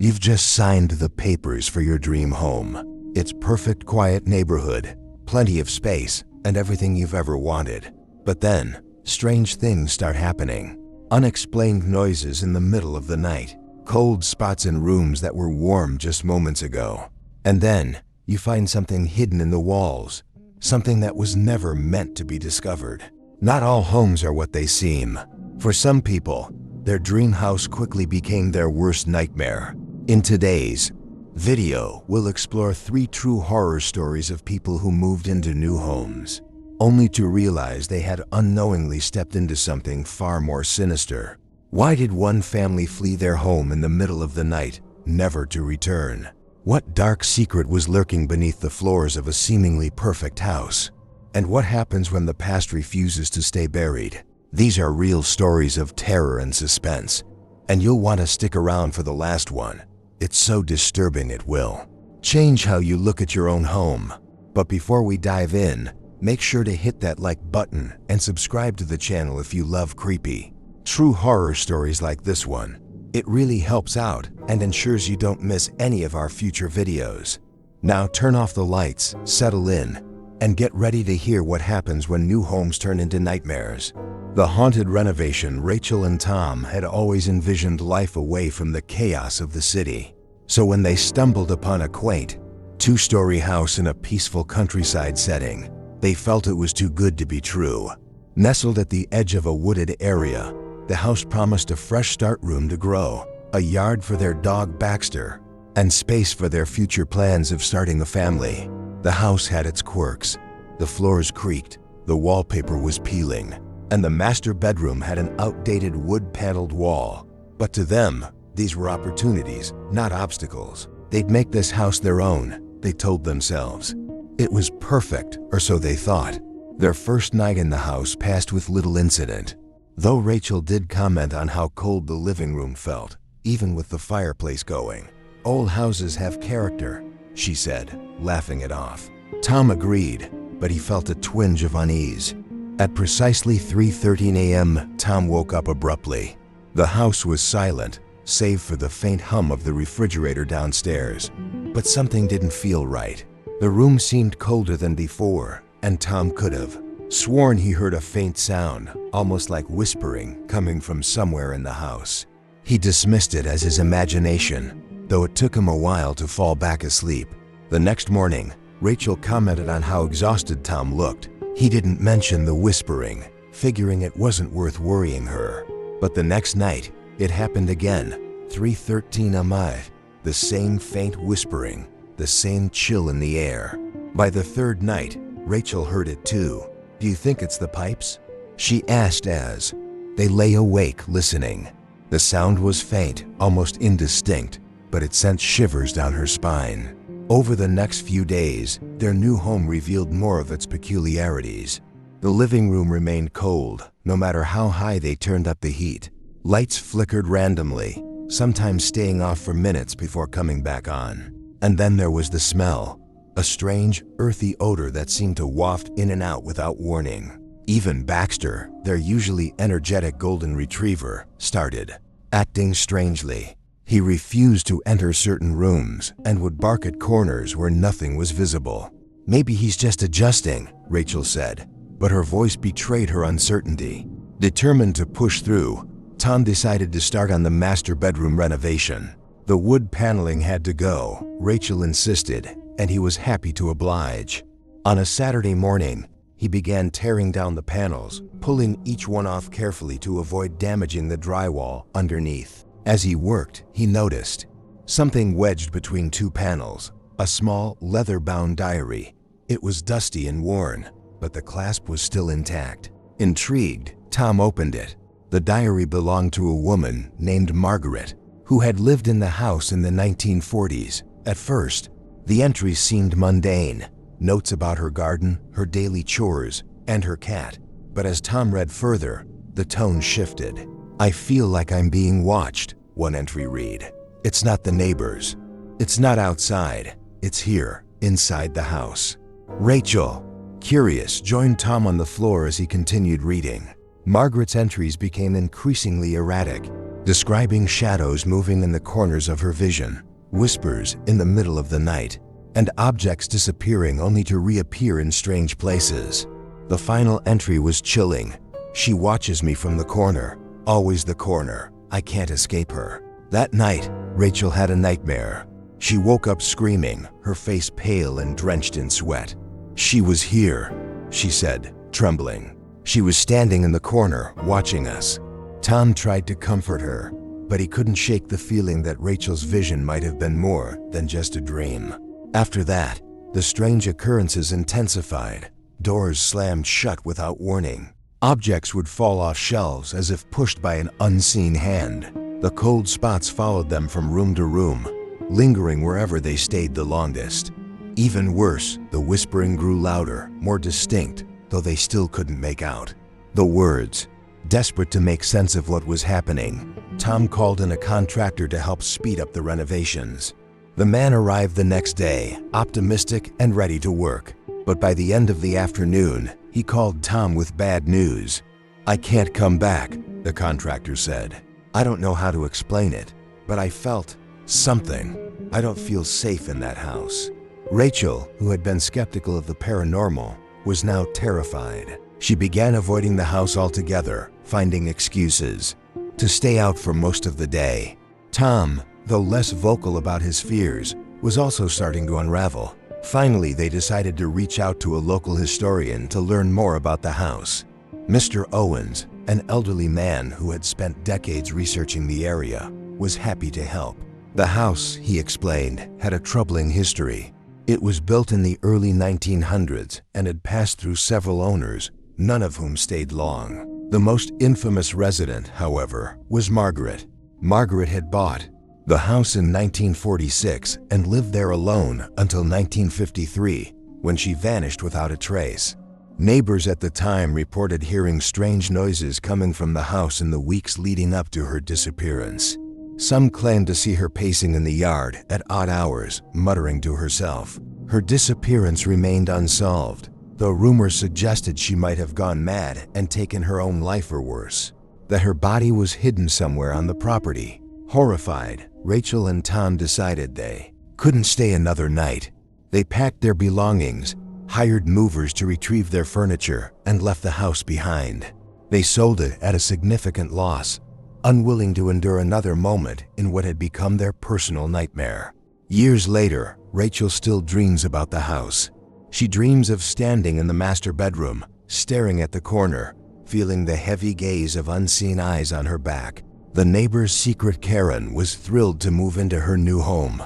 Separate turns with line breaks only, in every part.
You've just signed the papers for your dream home. It's perfect, quiet neighborhood, plenty of space, and everything you've ever wanted. But then, strange things start happening. Unexplained noises in the middle of the night, cold spots in rooms that were warm just moments ago. And then, you find something hidden in the walls, something that was never meant to be discovered. Not all homes are what they seem. For some people, their dream house quickly became their worst nightmare. In today's video, we'll explore 3 true horror stories of people who moved into new homes, only to realize they had unknowingly stepped into something far more sinister. Why did one family flee their home in the middle of the night, never to return? What dark secret was lurking beneath the floors of a seemingly perfect house? And what happens when the past refuses to stay buried? These are real stories of terror and suspense, and you'll want to stick around for the last one. It's so disturbing it will change how you look at your own home. But before we dive in, make sure to hit that like button and subscribe to the channel if you love creepy, true horror stories like this one. It really helps out and ensures you don't miss any of our future videos. Now turn off the lights, settle in, and get ready to hear what happens when new homes turn into nightmares. The haunted renovation. Rachel and Tom had always envisioned life away from the chaos of the city. So when they stumbled upon a quaint, 2-story house in a peaceful countryside setting, they felt it was too good to be true. Nestled at the edge of a wooded area, the house promised a fresh start, room to grow, a yard for their dog Baxter, and space for their future plans of starting a family. The house had its quirks. The floors creaked, the wallpaper was peeling, and the master bedroom had an outdated wood-paneled wall. But to them, these were opportunities, not obstacles. They'd make this house their own, they told themselves. It was perfect, or so they thought. Their first night in the house passed with little incident, though Rachel did comment on how cold the living room felt, even with the fireplace going. "Old houses have character," she said, laughing it off. Tom agreed, but he felt a twinge of unease. At precisely 3:13 a.m., Tom woke up abruptly. The house was silent, save for the faint hum of the refrigerator downstairs. But something didn't feel right. The room seemed colder than before, and Tom could have sworn he heard a faint sound, almost like whispering, coming from somewhere in the house. He dismissed it as his imagination, though it took him a while to fall back asleep. The next morning, Rachel commented on how exhausted Tom looked. He didn't mention the whispering, figuring it wasn't worth worrying her. But the next night, it happened again. 3:13 a.m. The same faint whispering, the same chill in the air. By the third night, Rachel heard it too. "Do you think it's the pipes?" she asked as they lay awake listening. The sound was faint, almost indistinct, but it sent shivers down her spine. Over the next few days, their new home revealed more of its peculiarities. The living room remained cold, no matter how high they turned up the heat. Lights flickered randomly, sometimes staying off for minutes before coming back on. And then there was the smell, a strange, earthy odor that seemed to waft in and out without warning. Even Baxter, their usually energetic golden retriever, started acting strangely. He refused to enter certain rooms and would bark at corners where nothing was visible. "Maybe he's just adjusting," Rachel said, but her voice betrayed her uncertainty. Determined to push through, Tom decided to start on the master bedroom renovation. The wood paneling had to go, Rachel insisted, and he was happy to oblige. On a Saturday morning, he began tearing down the panels, pulling each one off carefully to avoid damaging the drywall underneath. As he worked, he noticed something wedged between 2 panels, a small, leather-bound diary. It was dusty and worn, but the clasp was still intact. Intrigued, Tom opened it. The diary belonged to a woman named Margaret, who had lived in the house in the 1940s. At first, the entries seemed mundane, notes about her garden, her daily chores, and her cat. But as Tom read further, the tone shifted. "I feel like I'm being watched," one entry read. "It's not the neighbors. It's not outside. It's here, inside the house." Rachel, curious, joined Tom on the floor as he continued reading. Margaret's entries became increasingly erratic, describing shadows moving in the corners of her vision, whispers in the middle of the night, and objects disappearing only to reappear in strange places. The final entry was chilling. She watches me from the corner, always the corner. I can't escape her. That night, Rachel had a nightmare. She woke up screaming, her face pale and drenched in sweat. She was here, she said, trembling. She was standing in the corner, watching us. Tom tried to comfort her, but he couldn't shake the feeling that Rachel's vision might have been more than just a dream. After that, the strange occurrences intensified. Doors slammed shut without warning. Objects would fall off shelves as if pushed by an unseen hand. The cold spots followed them from room to room, lingering wherever they stayed the longest. Even worse, the whispering grew louder, more distinct, though they still couldn't make out the words. Desperate to make sense of what was happening, Tom called in a contractor to help speed up the renovations. The man arrived the next day, optimistic and ready to work. But by the end of the afternoon, he called Tom with bad news. "I can't come back," the contractor said. "I don't know how to explain it, but I felt something. I don't feel safe in that house." Rachel, who had been skeptical of the paranormal, was now terrified. She began avoiding the house altogether, finding excuses to stay out for most of the day. Tom, though less vocal about his fears, was also starting to unravel. Finally, they decided to reach out to a local historian to learn more about the house. Mr. Owens, an elderly man who had spent decades researching the area, was happy to help. The house, he explained, had a troubling history. It was built in the early 1900s and had passed through several owners, none of whom stayed long. The most infamous resident, however, was Margaret. Margaret had bought the house in 1946 and lived there alone until 1953, when she vanished without a trace. Neighbors at the time reported hearing strange noises coming from the house in the weeks leading up to her disappearance. Some claimed to see her pacing in the yard at odd hours, muttering to herself. Her disappearance remained unsolved, though rumors suggested she might have gone mad and taken her own life or worse, that her body was hidden somewhere on the property. Horrified, Rachel and Tom decided they couldn't stay another night. They packed their belongings, hired movers to retrieve their furniture, and left the house behind. They sold it at a significant loss, unwilling to endure another moment in what had become their personal nightmare. Years later, Rachel still dreams about the house. She dreams of standing in the master bedroom, staring at the corner, feeling the heavy gaze of unseen eyes on her back. The neighbor's secret Karen was thrilled to move into her new home.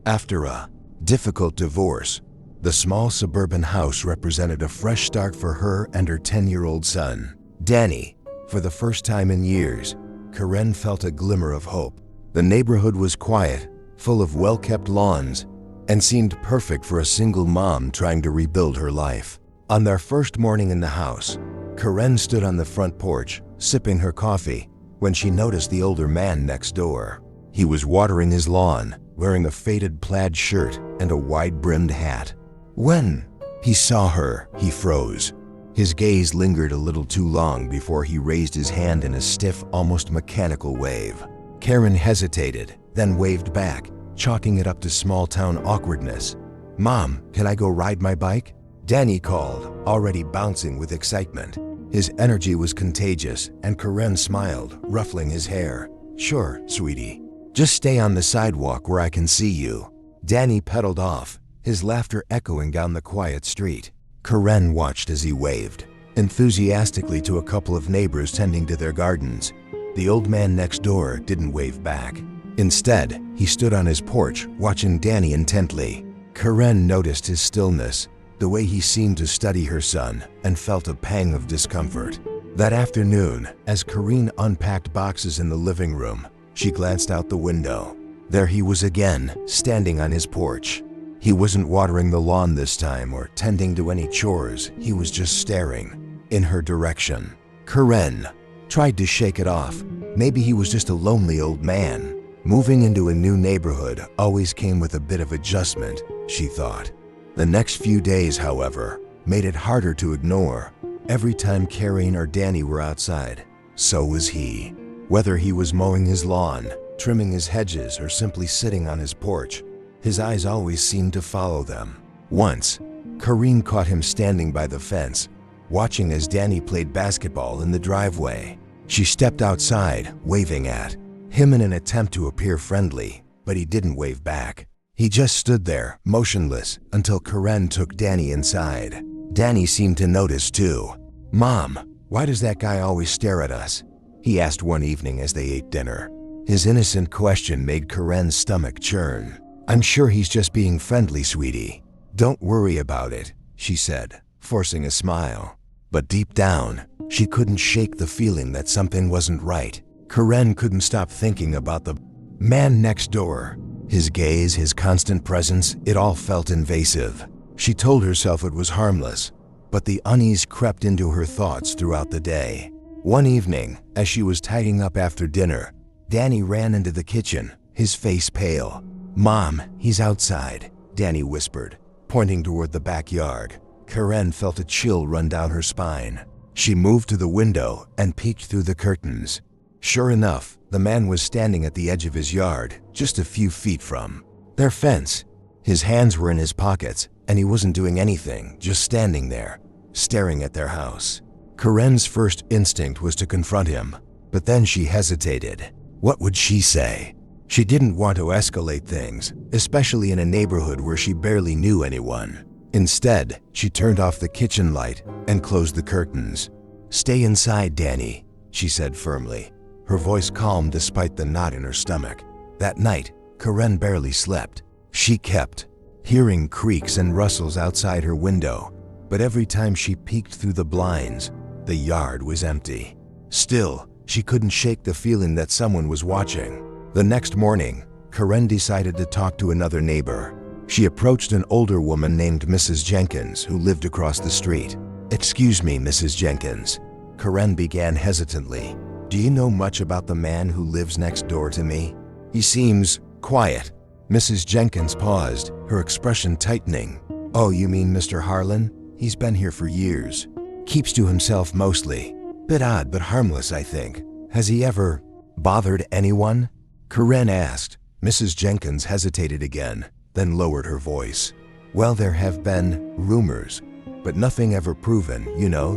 After a difficult divorce, the small suburban house represented a fresh start for her and her 10-year-old son, Danny. For the first time in years, Karen felt a glimmer of hope. The neighborhood was quiet, full of well-kept lawns, and seemed perfect for a single mom trying to rebuild her life. On their first morning in the house, Karen stood on the front porch, sipping her coffee, when she noticed the older man next door. He was watering his lawn, wearing a faded plaid shirt and a wide-brimmed hat. When he saw her, he froze. His gaze lingered a little too long before he raised his hand in a stiff, almost mechanical wave. Karen hesitated, then waved back, chalking it up to small-town awkwardness. "Mom, can I go ride my bike?" Danny called, already bouncing with excitement. His energy was contagious, and Karen smiled, ruffling his hair. "Sure, sweetie. Just stay on the sidewalk where I can see you." Danny pedaled off, his laughter echoing down the quiet street. Karen watched as he waved, enthusiastically to a couple of neighbors tending to their gardens. The old man next door didn't wave back. Instead, he stood on his porch, watching Danny intently. Karen noticed his stillness, the way he seemed to study her son, and felt a pang of discomfort. That afternoon, as Karen unpacked boxes in the living room, she glanced out the window. There he was again, standing on his porch. He wasn't watering the lawn this time or tending to any chores, he was just staring in her direction. Karen tried to shake it off. Maybe he was just a lonely old man. Moving into a new neighborhood always came with a bit of adjustment, she thought. The next few days, however, made it harder to ignore. Every time Karen or Danny were outside, so was he. Whether he was mowing his lawn, trimming his hedges, or simply sitting on his porch, his eyes always seemed to follow them. Once, Karine caught him standing by the fence, watching as Danny played basketball in the driveway. She stepped outside, waving at him in an attempt to appear friendly, but he didn't wave back. He just stood there, motionless, until Karen took Danny inside. Danny seemed to notice too. "Mom, why does that guy always stare at us?" he asked one evening as they ate dinner. His innocent question made Karen's stomach churn. "I'm sure he's just being friendly, sweetie. Don't worry about it," she said, forcing a smile. But deep down, she couldn't shake the feeling that something wasn't right. Karen couldn't stop thinking about the man next door. His gaze, his constant presence, it all felt invasive. She told herself it was harmless, but the unease crept into her thoughts throughout the day. One evening, as she was tidying up after dinner, Danny ran into the kitchen, his face pale. "Mom, he's outside," Danny whispered, pointing toward the backyard. Karen felt a chill run down her spine. She moved to the window and peeked through the curtains. Sure enough, the man was standing at the edge of his yard, just a few feet from their fence. His hands were in his pockets, and he wasn't doing anything, just standing there, staring at their house. Karen's first instinct was to confront him, but then she hesitated. What would she say? She didn't want to escalate things, especially in a neighborhood where she barely knew anyone. Instead, she turned off the kitchen light and closed the curtains. "Stay inside, Danny," she said firmly, her voice calm despite the knot in her stomach. That night, Karen barely slept. She kept hearing creaks and rustles outside her window, but every time she peeked through the blinds, the yard was empty. Still, she couldn't shake the feeling that someone was watching. The next morning, Karen decided to talk to another neighbor. She approached an older woman named Mrs. Jenkins who lived across the street. "Excuse me, Mrs. Jenkins," Karen began hesitantly. "Do you know much about the man who lives next door to me? He seems quiet." Mrs. Jenkins paused, her expression tightening. "Oh, you mean Mr. Harlan? He's been here for years. Keeps to himself mostly. Bit odd but harmless, I think. Has he ever bothered anyone?" Karen asked. Mrs. Jenkins hesitated again, then lowered her voice. "Well, there have been rumors, but nothing ever proven,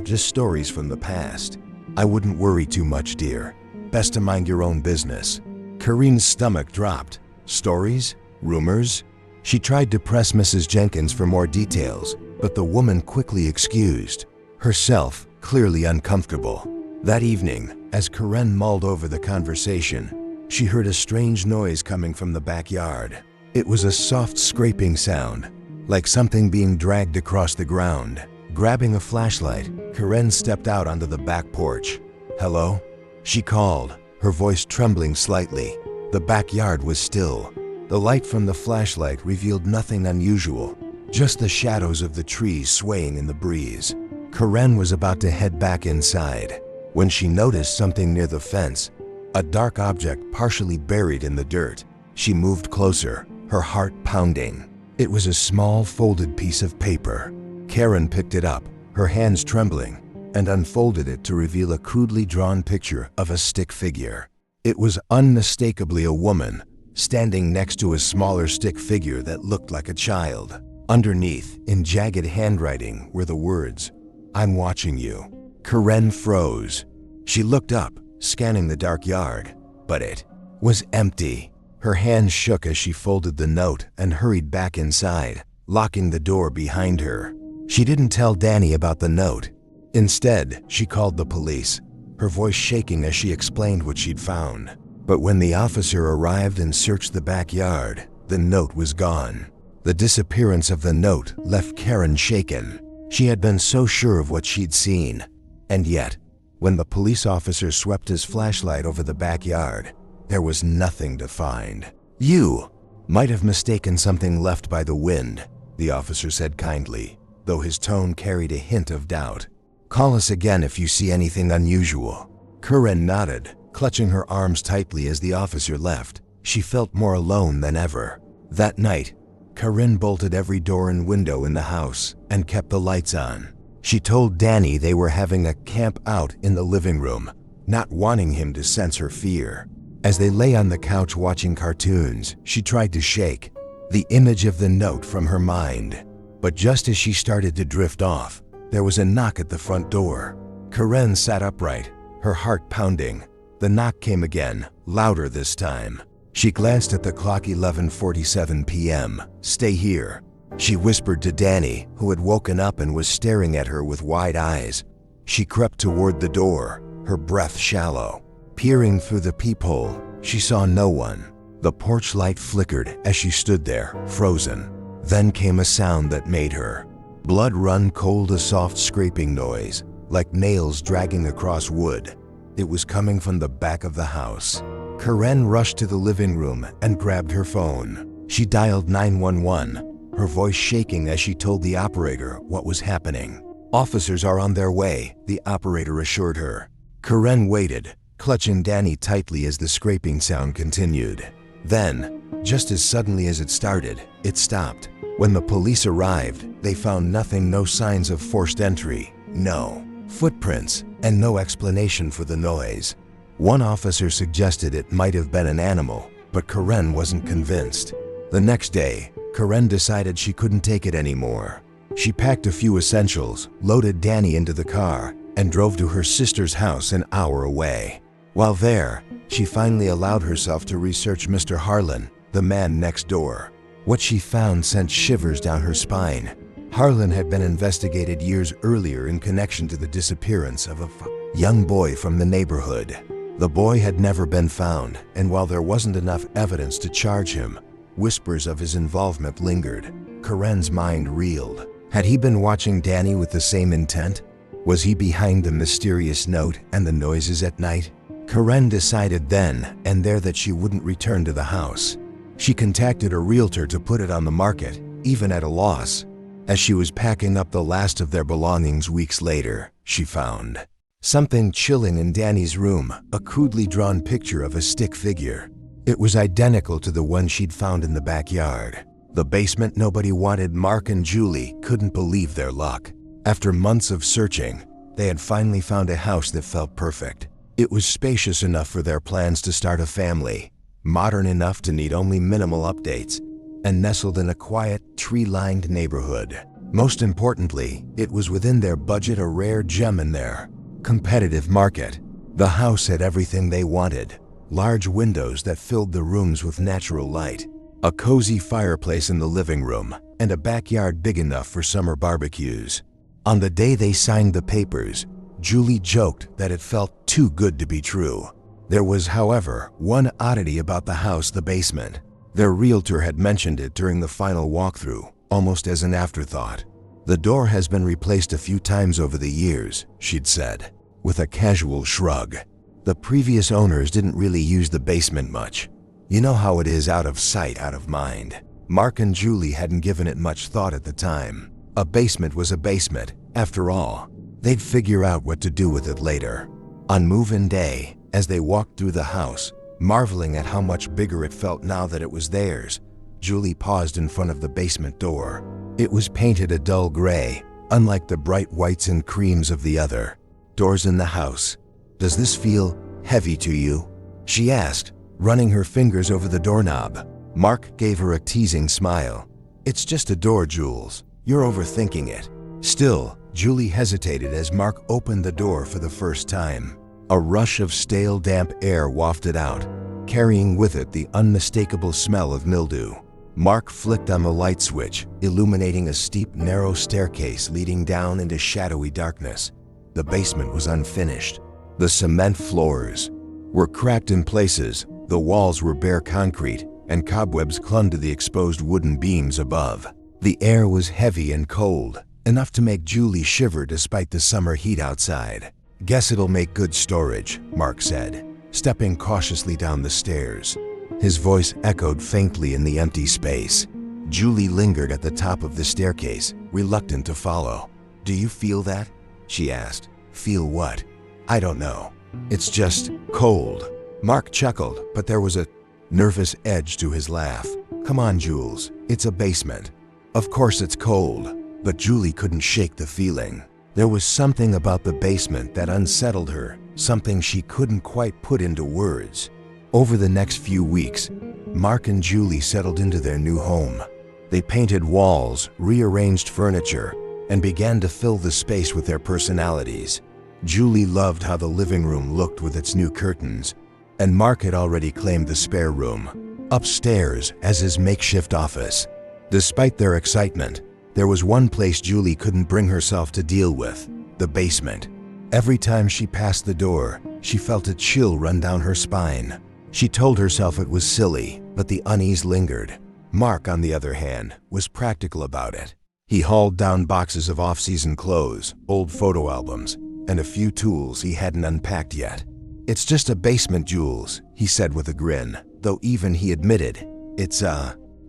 just stories from the past. I wouldn't worry too much, dear. Best to mind your own business." Karen's stomach dropped. Stories? Rumors? She tried to press Mrs. Jenkins for more details, but the woman quickly excused herself, clearly uncomfortable. That evening, as Karen mulled over the conversation, she heard a strange noise coming from the backyard. It was a soft scraping sound, like something being dragged across the ground. Grabbing a flashlight, Karen stepped out onto the back porch. "Hello?" she called, her voice trembling slightly. The backyard was still. The light from the flashlight revealed nothing unusual, just the shadows of the trees swaying in the breeze. Karen was about to head back inside when she noticed something near the fence, a dark object partially buried in the dirt. She moved closer, her heart pounding. It was a small folded piece of paper. Karen picked it up, her hands trembling, and unfolded it to reveal a crudely drawn picture of a stick figure. It was unmistakably a woman, standing next to a smaller stick figure that looked like a child. Underneath, in jagged handwriting, were the words, "I'm watching you." Karen froze. She looked up, scanning the dark yard, but it was empty. Her hands shook as she folded the note and hurried back inside, locking the door behind her. She didn't tell Danny about the note. Instead, she called the police, her voice shaking as she explained what she'd found. But when the officer arrived and searched the backyard, the note was gone. The disappearance of the note left Karen shaken. She had been so sure of what she'd seen. And yet, when the police officer swept his flashlight over the backyard, there was nothing to find. "You might have mistaken something left by the wind," the officer said kindly, though his tone carried a hint of doubt. "Call us again if you see anything unusual." Karen nodded, clutching her arms tightly as the officer left. She felt more alone than ever. That night, Karen bolted every door and window in the house and kept the lights on. She told Danny they were having a camp out in the living room, not wanting him to sense her fear. As they lay on the couch watching cartoons, she tried to shake the image of the note from her mind. But just as she started to drift off, there was a knock at the front door. Karen sat upright, her heart pounding. The knock came again, louder this time. She glanced at the clock, 11:47 p.m. "Stay here," she whispered to Danny, who had woken up and was staring at her with wide eyes. She crept toward the door, her breath shallow. Peering through the peephole, she saw no one. The porch light flickered as she stood there, frozen. Then came a sound that made her blood run cold, a soft scraping noise, like nails dragging across wood. It was coming from the back of the house. Karen rushed to the living room and grabbed her phone. She dialed 911, her voice shaking as she told the operator what was happening. "Officers are on their way," the operator assured her. Karen waited, clutching Danny tightly as the scraping sound continued. Then, just as suddenly as it started, it stopped. When the police arrived, they found nothing, no signs of forced entry, no footprints, and no explanation for the noise. One officer suggested it might have been an animal, but Karen wasn't convinced. The next day, Karen decided she couldn't take it anymore. She packed a few essentials, loaded Danny into the car, and drove to her sister's house an hour away. While there, she finally allowed herself to research Mr. Harlan, the man next door. What she found sent shivers down her spine. Harlan had been investigated years earlier in connection to the disappearance of a young boy from the neighborhood. The boy had never been found, and while there wasn't enough evidence to charge him, whispers of his involvement lingered. Karen's mind reeled. Had he been watching Danny with the same intent? Was he behind the mysterious note and the noises at night? Karen decided then and there that she wouldn't return to the house. She contacted a realtor to put it on the market, even at a loss. As she was packing up the last of their belongings weeks later, she found something chilling in Danny's room, a crudely drawn picture of a stick figure. It was identical to the one she'd found in the backyard. The basement nobody wanted. Mark and Julie couldn't believe their luck. After months of searching, they had finally found a house that felt perfect. It was spacious enough for their plans to start a family, modern enough to need only minimal updates, and nestled in a quiet, tree-lined neighborhood. Most importantly, it was within their budget, a rare gem in their competitive market. The house had everything they wanted: large windows that filled the rooms with natural light, a cozy fireplace in the living room, and a backyard big enough for summer barbecues. On the day they signed the papers, Julie joked that it felt too good to be true. There was, however, one oddity about the house: the basement. Their realtor had mentioned it during the final walkthrough, almost as an afterthought. "The door has been replaced a few times over the years," she'd said, with a casual shrug. "The previous owners didn't really use the basement much. You know how it is, out of sight, out of mind." Mark and Julie hadn't given it much thought at the time. A basement was a basement, after all. They'd figure out what to do with it later. On move-in day, as they walked through the house, marveling at how much bigger it felt now that it was theirs, Julie paused in front of the basement door. It was painted a dull gray, unlike the bright whites and creams of the other doors in the house. "Does this feel heavy to you?" she asked, running her fingers over the doorknob. Mark gave her a teasing smile. "It's just a door, Jules. You're overthinking it." Still, Julie hesitated as Mark opened the door for the first time. A rush of stale, damp air wafted out, carrying with it the unmistakable smell of mildew. Mark flicked on the light switch, illuminating a steep, narrow staircase leading down into shadowy darkness. The basement was unfinished. The cement floors were cracked in places, the walls were bare concrete, and cobwebs clung to the exposed wooden beams above. The air was heavy and cold, enough to make Julie shiver despite the summer heat outside. "Guess it'll make good storage," Mark said, stepping cautiously down the stairs. His voice echoed faintly in the empty space. Julie lingered at the top of the staircase, reluctant to follow. "Do you feel that?" she asked. "Feel what?" "I don't know. It's just cold." Mark chuckled, but there was a nervous edge to his laugh. "Come on, Jules. It's a basement. Of course it's cold." But Julie couldn't shake the feeling. There was something about the basement that unsettled her, something she couldn't quite put into words. Over the next few weeks, Mark and Julie settled into their new home. They painted walls, rearranged furniture, and began to fill the space with their personalities. Julie loved how the living room looked with its new curtains, and Mark had already claimed the spare room upstairs as his makeshift office. Despite their excitement, there was one place Julie couldn't bring herself to deal with: the basement. Every time she passed the door, she felt a chill run down her spine. She told herself it was silly, but the unease lingered. Mark, on the other hand, was practical about it. He hauled down boxes of off-season clothes, old photo albums, and a few tools he hadn't unpacked yet. "It's just a basement, Jules," he said with a grin, though even he admitted, "It's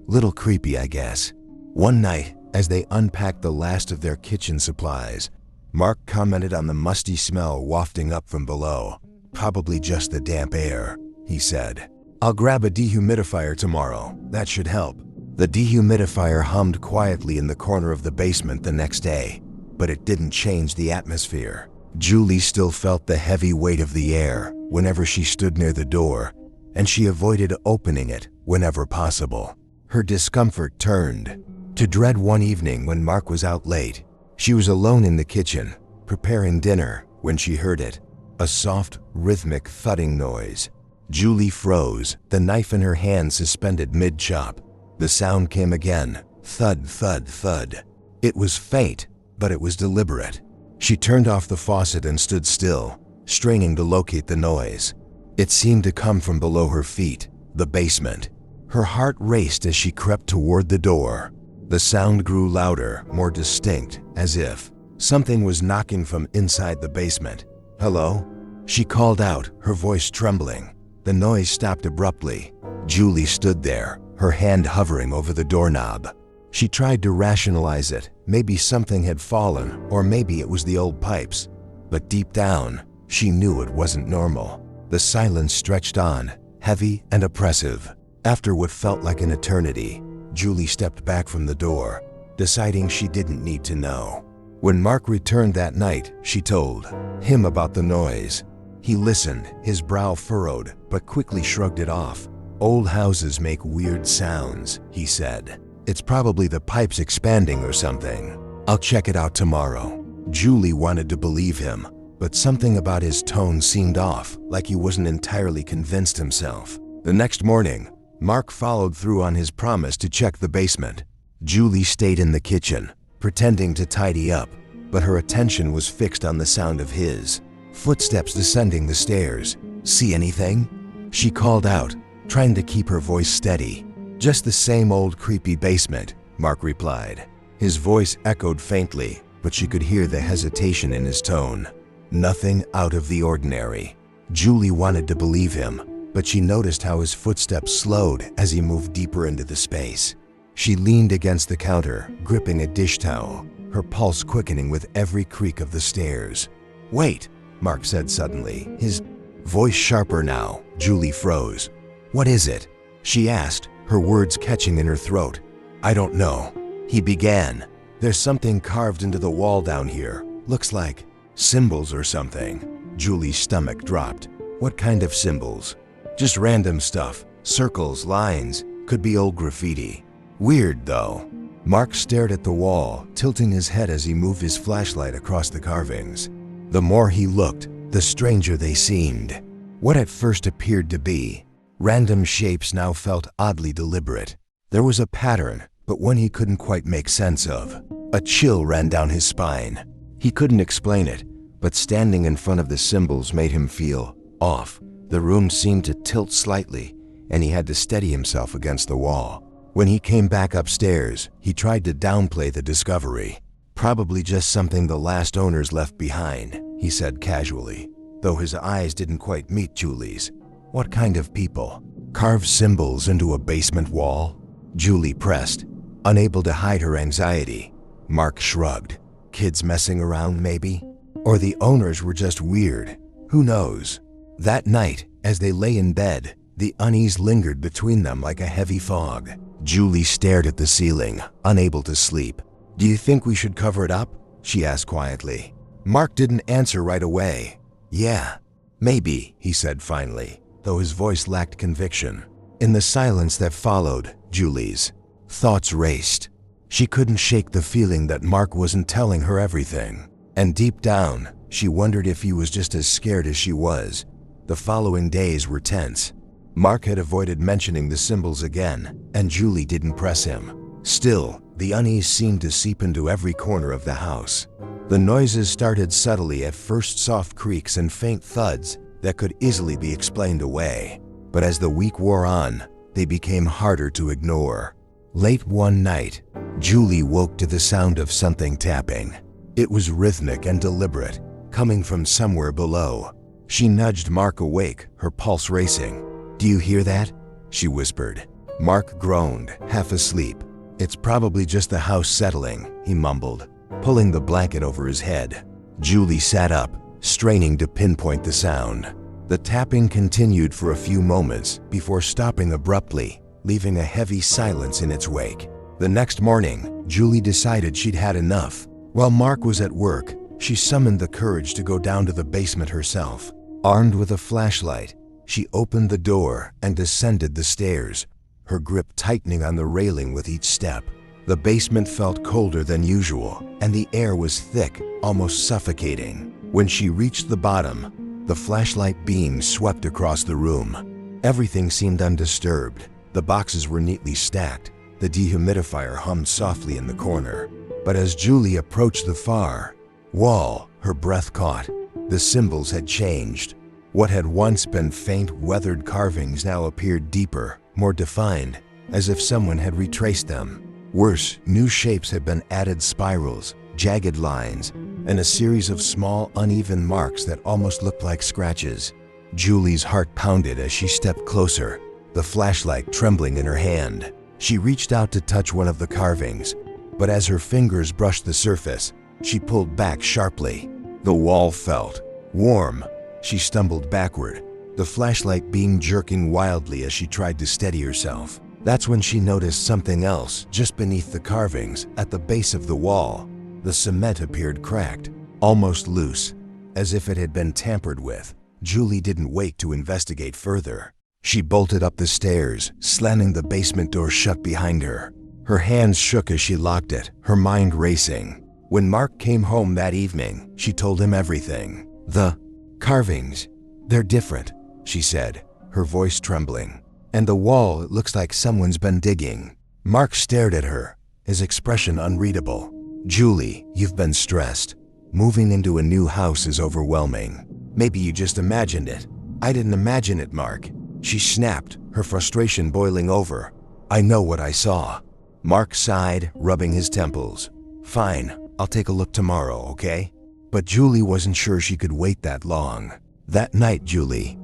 little creepy, I guess." One night, as they unpacked the last of their kitchen supplies, Mark commented on the musty smell wafting up from below. "Probably just the damp air," he said. "I'll grab a dehumidifier tomorrow. That should help." The dehumidifier hummed quietly in the corner of the basement the next day, but it didn't change the atmosphere. Julie still felt the heavy weight of the air whenever she stood near the door, and she avoided opening it whenever possible. Her discomfort turned to dread one evening when Mark was out late. She was alone in the kitchen, preparing dinner, when she heard it, a soft, rhythmic thudding noise. Julie froze, the knife in her hand suspended mid-chop. The sound came again, thud, thud, thud. It was faint, but it was deliberate. She turned off the faucet and stood still, straining to locate the noise. It seemed to come from below her feet, the basement. Her heart raced as she crept toward the door. The sound grew louder, more distinct, as if something was knocking from inside the basement. "Hello?" She called out, her voice trembling. The noise stopped abruptly. Julie stood there, her hand hovering over the doorknob. She tried to rationalize it. Maybe something had fallen, or maybe it was the old pipes. But deep down, she knew it wasn't normal. The silence stretched on, heavy and oppressive. After what felt like an eternity, Julie stepped back from the door, deciding she didn't need to know. When Mark returned that night, she told him about the noise. He listened, his brow furrowed, but quickly shrugged it off. "Old houses make weird sounds," he said. "It's probably the pipes expanding or something. I'll check it out tomorrow." Julie wanted to believe him, but something about his tone seemed off, like he wasn't entirely convinced himself. The next morning, Mark followed through on his promise to check the basement. Julie stayed in the kitchen, pretending to tidy up, but her attention was fixed on the sound of his footsteps descending the stairs. "See anything?" she called out, trying to keep her voice steady. "Just the same old creepy basement," Mark replied. His voice echoed faintly, but she could hear the hesitation in his tone. Nothing out of the ordinary. Julie wanted to believe him, but she noticed how his footsteps slowed as he moved deeper into the space. She leaned against the counter, gripping a dish towel, her pulse quickening with every creak of the stairs. "Wait," Mark said suddenly, his voice sharper now. Julie froze. "What is it?" she asked, her words catching in her throat. "I don't know," he began. "There's something carved into the wall down here. Looks like symbols or something." Julie's stomach dropped. "What kind of symbols?" "Just random stuff. Circles, lines. Could be old graffiti. Weird, though." Mark stared at the wall, tilting his head as he moved his flashlight across the carvings. The more he looked, the stranger they seemed. What at first appeared to be random shapes now felt oddly deliberate. There was a pattern, but one he couldn't quite make sense of. A chill ran down his spine. He couldn't explain it, but standing in front of the symbols made him feel off. The room seemed to tilt slightly, and he had to steady himself against the wall. When he came back upstairs, he tried to downplay the discovery. "Probably just something the last owners left behind," he said casually, though his eyes didn't quite meet Julie's. "What kind of people carve symbols into a basement wall?" Julie pressed, unable to hide her anxiety. Mark shrugged. "Kids messing around, maybe? Or the owners were just weird. Who knows?" That night, as they lay in bed, the unease lingered between them like a heavy fog. Julie stared at the ceiling, unable to sleep. "Do you think we should cover it up?" she asked quietly. Mark didn't answer right away. "Yeah, Maybe, he said finally, though his voice lacked conviction. In the silence that followed, Julie's thoughts raced. She couldn't shake the feeling that Mark wasn't telling her everything. And deep down, she wondered if he was just as scared as she was. The following days were tense. Mark had avoided mentioning the symbols again, and Julie didn't press him. Still, the unease seemed to seep into every corner of the house. The noises started subtly, at first soft creaks and faint thuds that could easily be explained away. But as the week wore on, they became harder to ignore. Late one night, Julie woke to the sound of something tapping. It was rhythmic and deliberate, coming from somewhere below. She nudged Mark awake, her pulse racing. "Do you hear that?" she whispered. Mark groaned, half asleep. "It's probably just the house settling," he mumbled, pulling the blanket over his head. Julie sat up, straining to pinpoint the sound. The tapping continued for a few moments before stopping abruptly, leaving a heavy silence in its wake. The next morning, Julie decided she'd had enough. While Mark was at work, she summoned the courage to go down to the basement herself. Armed with a flashlight, she opened the door and descended the stairs, her grip tightening on the railing with each step. The basement felt colder than usual, and the air was thick, almost suffocating. When she reached the bottom, the flashlight beam swept across the room. Everything seemed undisturbed. The boxes were neatly stacked. The dehumidifier hummed softly in the corner. But as Julie approached the far wall, her breath caught. The symbols had changed. What had once been faint, weathered carvings now appeared deeper, more defined, as if someone had retraced them. Worse, new shapes had been added: spirals, jagged lines, and a series of small, uneven marks that almost looked like scratches. Julie's heart pounded as she stepped closer, the flashlight trembling in her hand. She reached out to touch one of the carvings, but as her fingers brushed the surface, she pulled back sharply. The wall felt warm. She stumbled backward, the flashlight beam jerking wildly as she tried to steady herself. That's when she noticed something else just beneath the carvings, at the base of the wall. The cement appeared cracked, almost loose, as if it had been tampered with. Julie didn't wait to investigate further. She bolted up the stairs, slamming the basement door shut behind her. Her hands shook as she locked it, her mind racing. When Mark came home that evening, she told him everything. "The carvings, they're different," she said, her voice trembling. "And the wall, it looks like someone's been digging." Mark stared at her, his expression unreadable. "Julie, you've been stressed. Moving into a new house is overwhelming. Maybe you just imagined it." "I didn't imagine it, Mark," she snapped, her frustration boiling over. "I know what I saw." Mark sighed, rubbing his temples. "Fine, I'll take a look tomorrow, okay?" But Julie wasn't sure she could wait that long. That night, Julie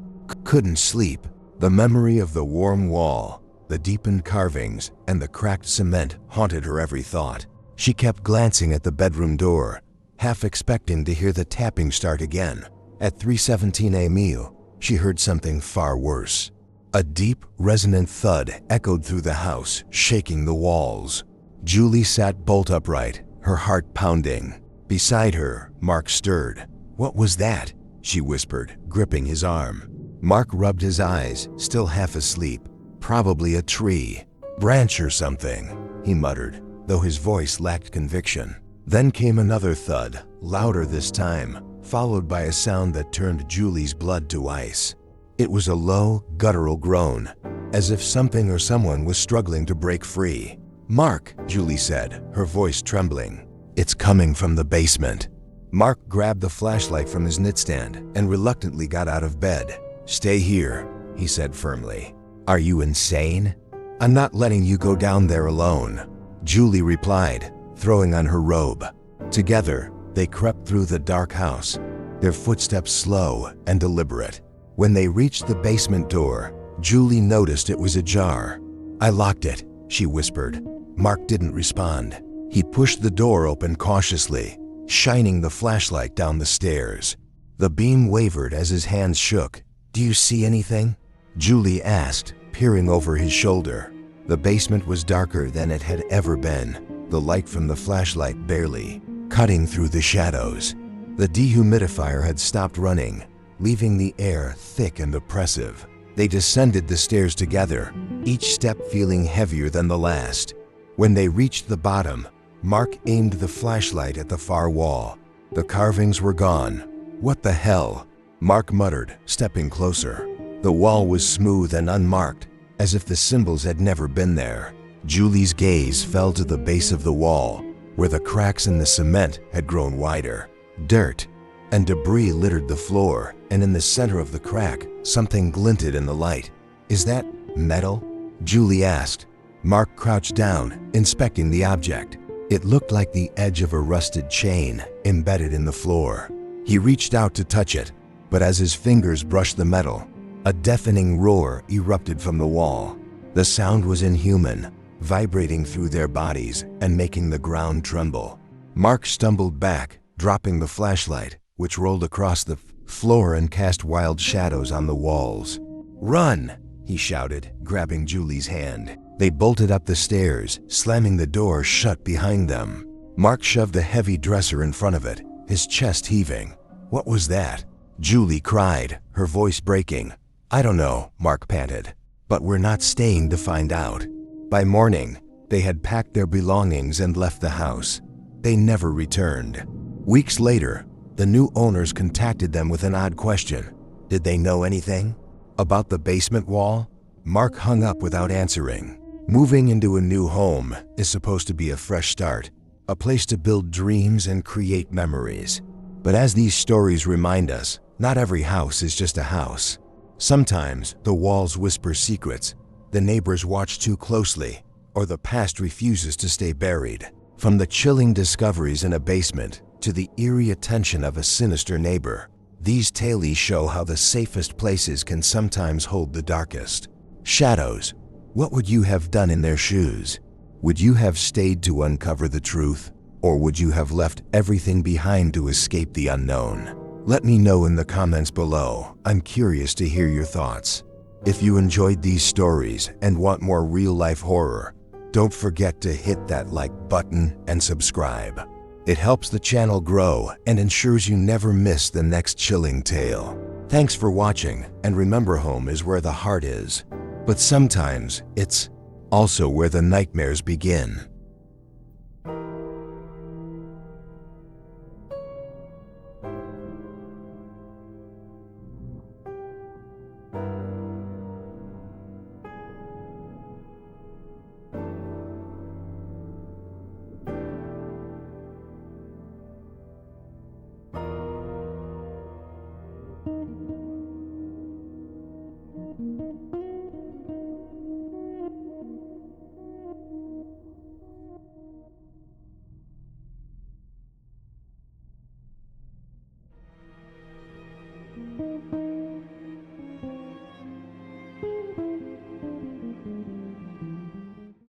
couldn't sleep. The memory of the warm wall, the deepened carvings, and the cracked cement haunted her every thought. She kept glancing at the bedroom door, half expecting to hear the tapping start again. At 3:17 a.m., she heard something far worse. A deep, resonant thud echoed through the house, shaking the walls. Julie sat bolt upright, her heart pounding. Beside her, Mark stirred. "What was that?" she whispered, gripping his arm. Mark rubbed his eyes, still half asleep. "Probably a tree, branch or something," he muttered, though his voice lacked conviction. Then came another thud, louder this time, followed by a sound that turned Julie's blood to ice. It was a low, guttural groan, as if something or someone was struggling to break free. "Mark," Julie said, her voice trembling. "It's coming from the basement." Mark grabbed the flashlight from his nightstand and reluctantly got out of bed. "Stay here," he said firmly. "Are you insane?" "I'm not letting you go down there alone," Julie replied, throwing on her robe. Together, they crept through the dark house, their footsteps slow and deliberate. When they reached the basement door, Julie noticed it was ajar. "I locked it," she whispered. Mark didn't respond. He pushed the door open cautiously, shining the flashlight down the stairs. The beam wavered as his hands shook. "Do you see anything?" Julie asked, peering over his shoulder. The basement was darker than it had ever been, the light from the flashlight barely cutting through the shadows. The dehumidifier had stopped running, leaving the air thick and oppressive. They descended the stairs together, each step feeling heavier than the last. When they reached the bottom, Mark aimed the flashlight at the far wall. The carvings were gone. "What the hell?" Mark muttered, stepping closer. The wall was smooth and unmarked, as if the symbols had never been there. Julie's gaze fell to the base of the wall, where the cracks in the cement had grown wider. Dirt and debris littered the floor, and in the center of the crack, something glinted in the light. "Is that metal?" Julie asked. Mark crouched down, inspecting the object. It looked like the edge of a rusted chain embedded in the floor. He reached out to touch it, but as his fingers brushed the metal, a deafening roar erupted from the wall. The sound was inhuman, vibrating through their bodies and making the ground tremble. Mark stumbled back, dropping the flashlight, which rolled across the floor and cast wild shadows on the walls. "Run!" he shouted, grabbing Julie's hand. They bolted up the stairs, slamming the door shut behind them. Mark shoved a heavy dresser in front of it, his chest heaving. "What was that?" Julie cried, her voice breaking. "I don't know," Mark panted, "but we're not staying to find out." By morning, they had packed their belongings and left the house. They never returned. Weeks later, the new owners contacted them with an odd question. Did they know anything about the basement wall? Mark hung up without answering. Moving into a new home is supposed to be a fresh start, a place to build dreams and create memories. But as these stories remind us, not every house is just a house. Sometimes the walls whisper secrets, the neighbors watch too closely, or the past refuses to stay buried. From the chilling discoveries in a basement to the eerie attention of a sinister neighbor, these tales show how the safest places can sometimes hold the darkest shadows. What would you have done in their shoes? Would you have stayed to uncover the truth, or would you have left everything behind to escape the unknown? Let me know in the comments below. I'm curious to hear your thoughts. If you enjoyed these stories and want more real-life horror, don't forget to hit that like button and subscribe. It helps the channel grow and ensures you never miss the next chilling tale. Thanks for watching, and remember, home is where the heart is. But sometimes it's also where the nightmares begin.